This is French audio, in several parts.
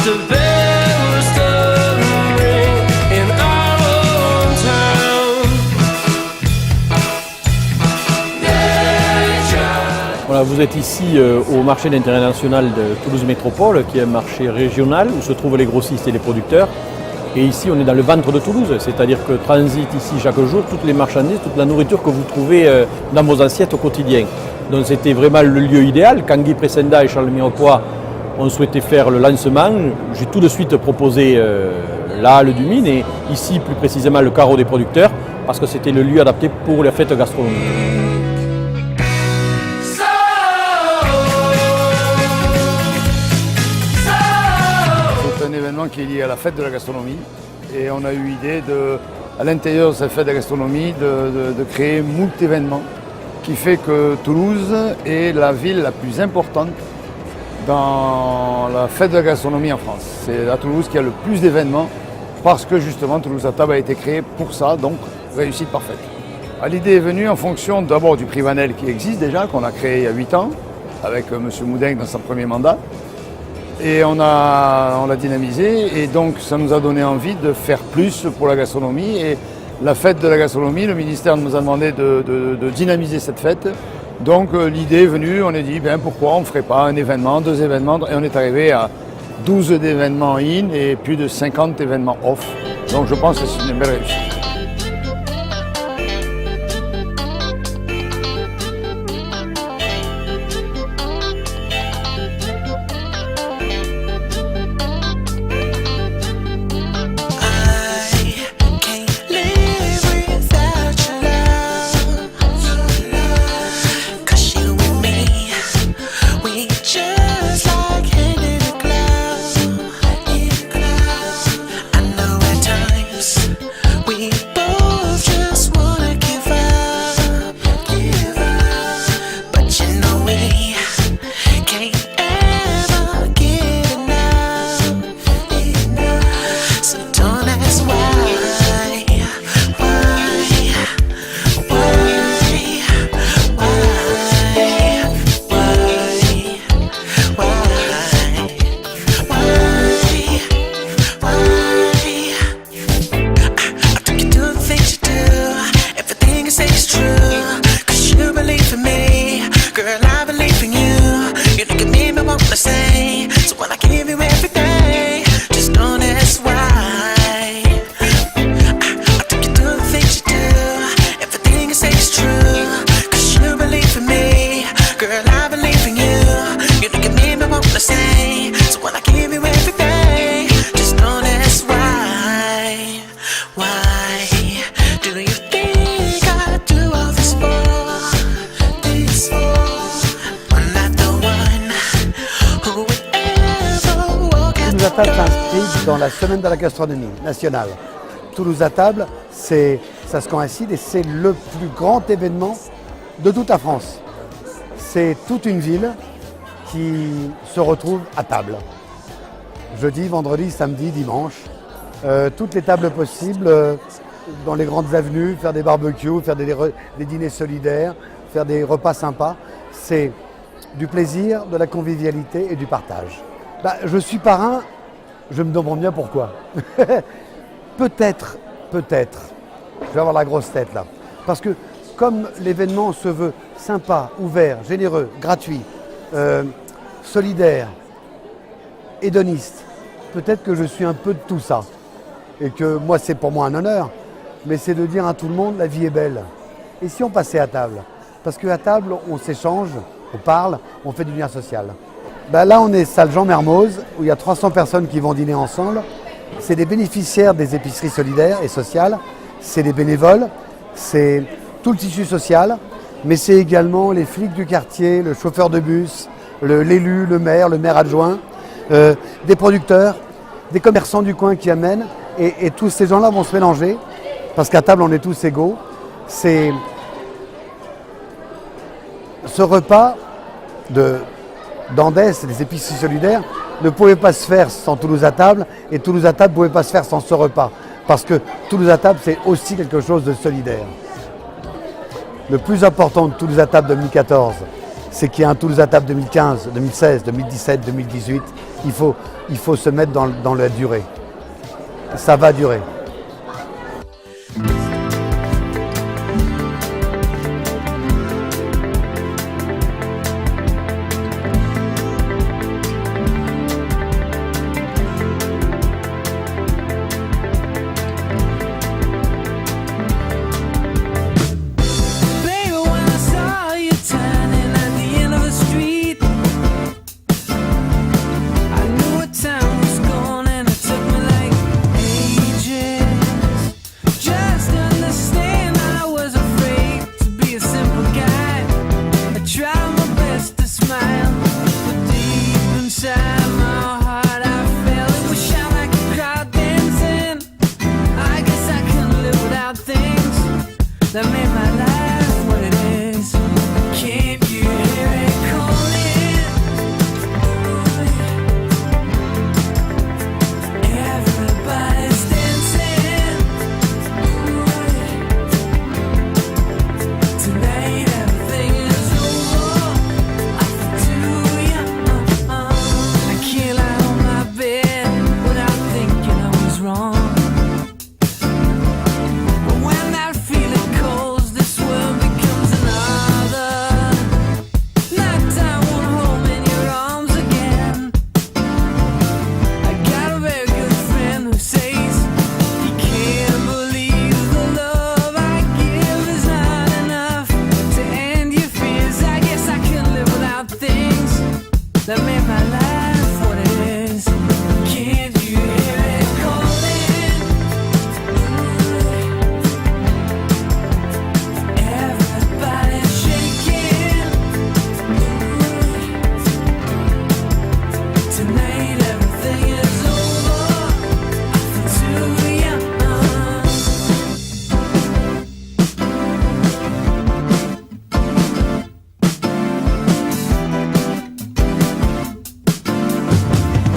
the bells start ring in our own town. Voilà, vous êtes ici au marché international de Toulouse Métropole, qui est un marché régional où se trouvent les grossistes et les producteurs. Et ici, on est dans le ventre de Toulouse, c'est-à-dire que transitent ici chaque jour toutes les marchandises, toute la nourriture que vous trouvez dans vos assiettes au quotidien. Donc c'était vraiment le lieu idéal. Quand Guy Pressenda et Charles Mirepoix ont souhaité faire le lancement, j'ai tout de suite proposé la halle du Mine et ici plus précisément le carreau des producteurs, parce que c'était le lieu adapté pour la fête gastronomique. C'est un événement qui est lié à la fête de la gastronomie et on a eu l'idée à l'intérieur de cette fête de la gastronomie de créer moult événements qui fait que Toulouse est la ville la plus importante dans la fête de la gastronomie en France. C'est à Toulouse qu'il y a le plus d'événements parce que justement Toulouse à table a été créé pour ça, donc réussite parfaite. L'idée est venue en fonction d'abord du prix Vanel qui existe déjà, qu'on a créé il y a 8 ans avec M. Moudingue dans son premier mandat. Et on l'a dynamisé et donc ça nous a donné envie de faire plus pour la gastronomie. Et la fête de la gastronomie, le ministère nous a demandé de dynamiser cette fête. Donc l'idée est venue, on a dit pourquoi on ne ferait pas un événement, 2 événements, et on est arrivé à 12 événements in et plus de 50 événements off. Donc je pense que c'est une belle réussite. Toulouse à table s'inscrit dans la semaine de la gastronomie nationale. Toulouse à table, ça se coïncide et c'est le plus grand événement de toute la France. C'est toute une ville qui se retrouve à table. Jeudi, vendredi, samedi, dimanche. Toutes les tables possibles dans les grandes avenues, faire des barbecues, faire des dîners solidaires, faire des repas sympas. C'est du plaisir, de la convivialité et du partage. Je suis parrain, je me demande bien pourquoi. Peut-être, je vais avoir la grosse tête là. Parce que comme l'événement se veut sympa, ouvert, généreux, gratuit, solidaire, hédoniste, peut-être que je suis un peu de tout ça. Et que moi, c'est pour moi un honneur, mais c'est de dire à tout le monde, la vie est belle. Et si on passait à table? Parce qu'à table, on s'échange, on parle, on fait du lien social. Là, on est salle Jean Mermoz, où il y a 300 personnes qui vont dîner ensemble. C'est des bénéficiaires des épiceries solidaires et sociales, c'est des bénévoles, c'est tout le tissu social, mais c'est également les flics du quartier, le chauffeur de bus, l'élu, le maire adjoint, des producteurs, des commerçants du coin qui amènent, et tous ces gens-là vont se mélanger, parce qu'à table, on est tous égaux. Ce repas d'Andès et des épiceries solidaires ne pouvait pas se faire sans Toulouse à table, et Toulouse à table ne pouvait pas se faire sans ce repas, parce que Toulouse à table, c'est aussi quelque chose de solidaire. Le plus important de Toulouse à table 2014, c'est qu'il y a un Toulouse à table 2015, 2016, 2017, 2018, Il faut se mettre dans la durée. Ça va durer. Baby, when I saw you turning at the end of the street, I knew what time was gone, and it took me like ages just to understand I was afraid to be a simple guy. I tried my best to smile, but deep inside my heart I felt it was shine like a crowd dancing. I guess I couldn't live without things that made my life what it is. Can't you hear it calling? Everybody's dancing. Tonight everything is over. I feel too young. I can't lie on my bed without thinking I was wrong. But when that feeling calls, this world becomes another. Night I won't hold me in your arms again. I got a very good friend who says he can't believe the love I give is not enough to end your fears. I guess I can live without things that made my life what it is. Can't you hear it calling? Everybody's shaking. Tonight everything is over. I feel too young.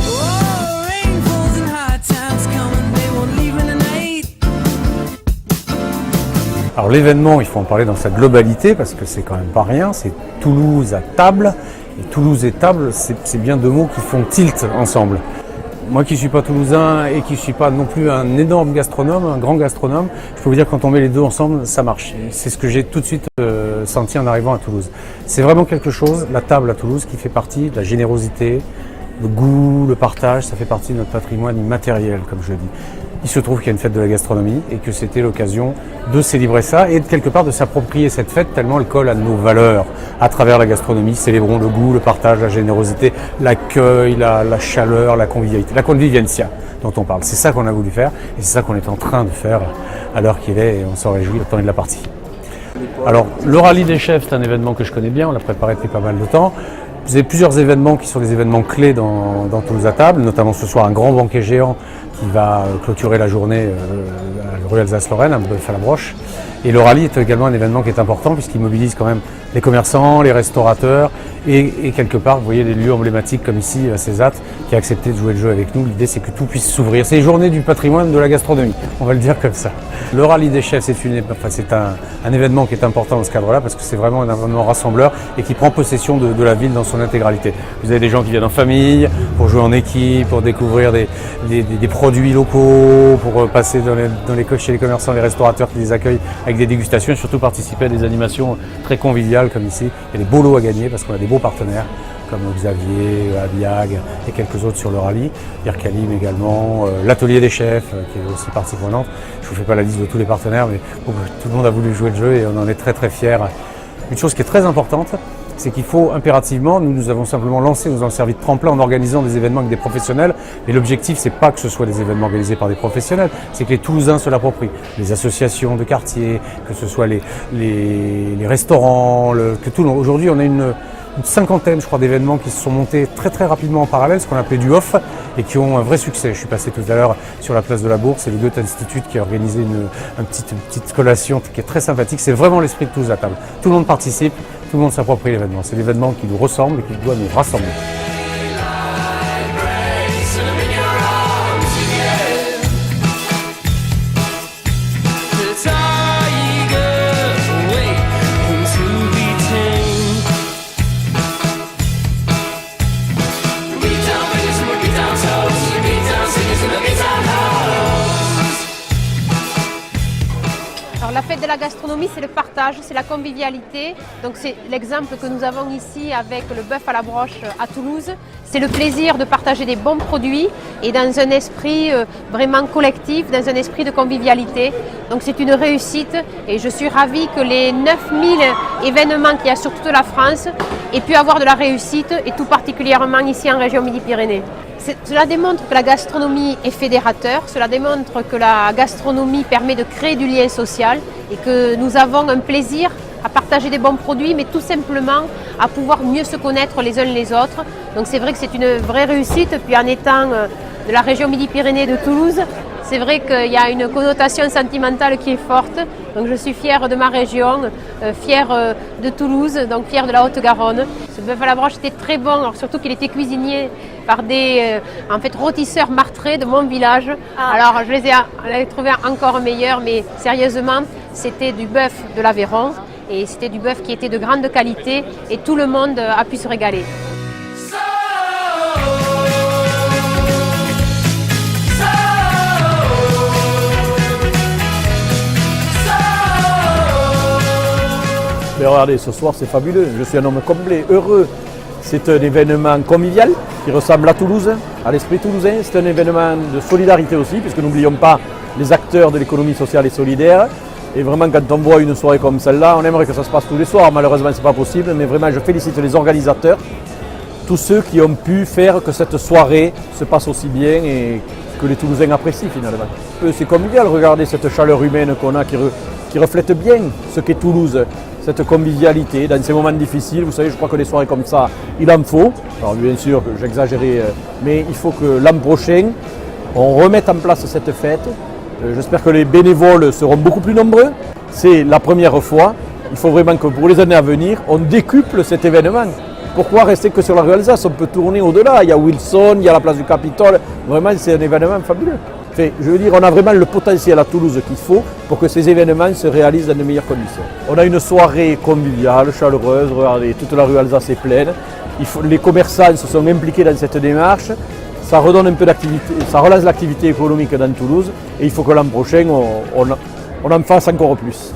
Oh, rain falls and hard times coming, they won't leave in the night. Alors l'événement, il faut en parler dans sa globalité parce que c'est quand même pas rien, c'est Toulouse à table. Et Toulouse et table, c'est bien deux mots qui font tilt ensemble. Moi qui ne suis pas toulousain et qui ne suis pas non plus un énorme gastronome, un grand gastronome, je peux vous dire que quand on met les deux ensemble, ça marche. C'est ce que j'ai tout de suite senti en arrivant à Toulouse. C'est vraiment quelque chose, la table à Toulouse, qui fait partie de la générosité, le goût, le partage, ça fait partie de notre patrimoine immatériel, comme je le dis. Il se trouve qu'il y a une fête de la gastronomie et que c'était l'occasion de célébrer ça et de quelque part de s'approprier cette fête tellement elle colle à nos valeurs à travers la gastronomie. Célébrons le goût, le partage, la générosité, l'accueil, la chaleur, la convivialité, la convivencia dont on parle. C'est ça qu'on a voulu faire et c'est ça qu'on est en train de faire à l'heure qu'il est et on s'en réjouit, le temps est de la partie. Alors le rallye des chefs, c'est un événement que je connais bien, on l'a préparé depuis pas mal de temps. Vous avez plusieurs événements qui sont des événements clés dans Toulouse à table, notamment ce soir un grand banquet géant qui va clôturer la journée à rue Alsace-Lorraine, à Bœuf à la Broche. Et le rallye est également un événement qui est important puisqu'il mobilise quand même les commerçants, les restaurateurs et quelque part, vous voyez des lieux emblématiques comme ici, Césat, qui a accepté de jouer le jeu avec nous. L'idée, c'est que tout puisse s'ouvrir. C'est les journées du patrimoine de la gastronomie, on va le dire comme ça. Le rallye des chefs, c'est un événement qui est important dans ce cadre-là parce que c'est vraiment un événement rassembleur et qui prend possession de la ville dans son intégralité. Vous avez des gens qui viennent en famille, pour jouer en équipe, pour découvrir des produits locaux, pour passer chez les commerçants, les restaurateurs qui les accueillent avec des dégustations et surtout participer à des animations très conviviales comme ici. Il y a des beaux lots à gagner parce qu'on a des beaux partenaires comme Xavier, Abiag et quelques autres sur le rallye. Irkalim également, l'atelier des chefs qui est aussi partie prenante. Je ne vous fais pas la liste de tous les partenaires mais tout le monde a voulu jouer le jeu et on en est très très fiers. Une chose qui est très importante, c'est qu'il faut impérativement, nous avons simplement lancé, nous avons servi de tremplin en organisant des événements avec des professionnels, mais l'objectif c'est pas que ce soit des événements organisés par des professionnels, c'est que les Toulousains se l'approprient, les associations de quartier, que ce soit les restaurants, que tout le monde. Aujourd'hui on a une cinquantaine, je crois, d'événements qui se sont montés très très rapidement en parallèle, ce qu'on appelait du off, et qui ont un vrai succès. Je suis passé tout à l'heure sur la place de la Bourse, et le Goethe Institut qui a organisé une petite collation qui est très sympathique. C'est vraiment l'esprit de Toulouse à table. Tout le monde participe, tout le monde s'approprie l'événement. C'est l'événement qui nous ressemble et qui doit nous rassembler. We don't fête de la gastronomie, c'est le partage, c'est la convivialité. Donc c'est l'exemple que nous avons ici avec le bœuf à la broche à Toulouse. C'est le plaisir de partager des bons produits et dans un esprit vraiment collectif, dans un esprit de convivialité. Donc c'est une réussite et je suis ravie que les 9000 événements qu'il y a sur toute la France aient pu avoir de la réussite et tout particulièrement ici en région Midi-Pyrénées. Cela démontre que la gastronomie est fédérateur, cela démontre que la gastronomie permet de créer du lien social et que nous avons un plaisir à partager des bons produits, mais tout simplement à pouvoir mieux se connaître les uns les autres. Donc c'est vrai que c'est une vraie réussite, puis en étant de la région Midi-Pyrénées de Toulouse, c'est vrai qu'il y a une connotation sentimentale qui est forte. Donc je suis fière de ma région, fière de Toulouse, donc fière de la Haute-Garonne. Ce bœuf à la broche était très bon, alors surtout qu'il était cuisiné par des rôtisseurs martrés de mon village. Alors je les ai trouvés encore meilleurs, mais sérieusement, c'était du bœuf de l'Aveyron et c'était du bœuf qui était de grande qualité et tout le monde a pu se régaler. Mais regardez, ce soir c'est fabuleux, je suis un homme comblé, heureux. C'est un événement convivial qui ressemble à Toulouse, à l'esprit toulousain. C'est un événement de solidarité aussi, puisque n'oublions pas les acteurs de l'économie sociale et solidaire. Et vraiment, quand on voit une soirée comme celle-là, on aimerait que ça se passe tous les soirs. Malheureusement, ce n'est pas possible, mais vraiment, je félicite les organisateurs, tous ceux qui ont pu faire que cette soirée se passe aussi bien et que les Toulousains apprécient finalement. C'est convivial, regardez cette chaleur humaine qu'on a qui reflète bien ce qu'est Toulouse. Cette convivialité dans ces moments difficiles. Vous savez, je crois que des soirées comme ça, il en faut. Alors bien sûr, j'exagérais, mais il faut que l'an prochain, on remette en place cette fête. J'espère que les bénévoles seront beaucoup plus nombreux. C'est la première fois. Il faut vraiment que pour les années à venir, on décuple cet événement. Pourquoi rester que sur la rue Alsace? On peut tourner au-delà. Il y a Wilson, il y a la place du Capitole. Vraiment, c'est un événement fabuleux. Je veux dire, on a vraiment le potentiel à Toulouse qu'il faut pour que ces événements se réalisent dans de meilleures conditions. On a une soirée conviviale, chaleureuse, regardez, toute la rue Alsace est pleine. Les commerçants se sont impliqués dans cette démarche. Ça redonne un peu d'activité, ça relance l'activité économique dans Toulouse et il faut que l'an prochain, on en fasse encore plus.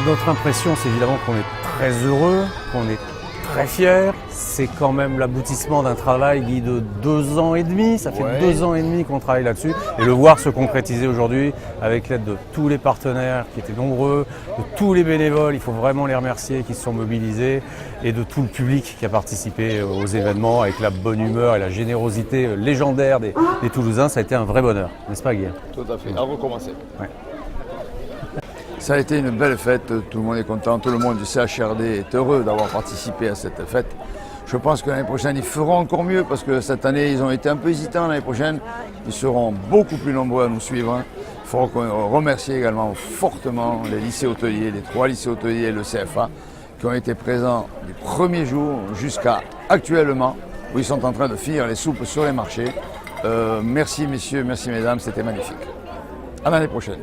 Notre impression, c'est évidemment qu'on est très heureux, qu'on est très fiers. C'est quand même l'aboutissement d'un travail, Guy, de 2 ans et demi. Ça fait 2 ans et demi qu'on travaille là-dessus. Et le voir se concrétiser aujourd'hui avec l'aide de tous les partenaires qui étaient nombreux, de tous les bénévoles, il faut vraiment les remercier, qui se sont mobilisés, et de tout le public qui a participé aux événements avec la bonne humeur et la générosité légendaire des Toulousains. Ça a été un vrai bonheur, n'est-ce pas, Guy? Tout à fait, à recommencer. Ouais. Ça a été une belle fête, tout le monde est content, tout le monde du CHRD est heureux d'avoir participé à cette fête. Je pense que l'année prochaine, ils feront encore mieux parce que cette année, ils ont été un peu hésitants. L'année prochaine, ils seront beaucoup plus nombreux à nous suivre. Il faut remercier également fortement les lycées hôteliers, les 3 lycées hôteliers et le CFA qui ont été présents du premier jour jusqu'à actuellement où ils sont en train de finir les soupes sur les marchés. Merci messieurs, merci mesdames, c'était magnifique. À l'année prochaine.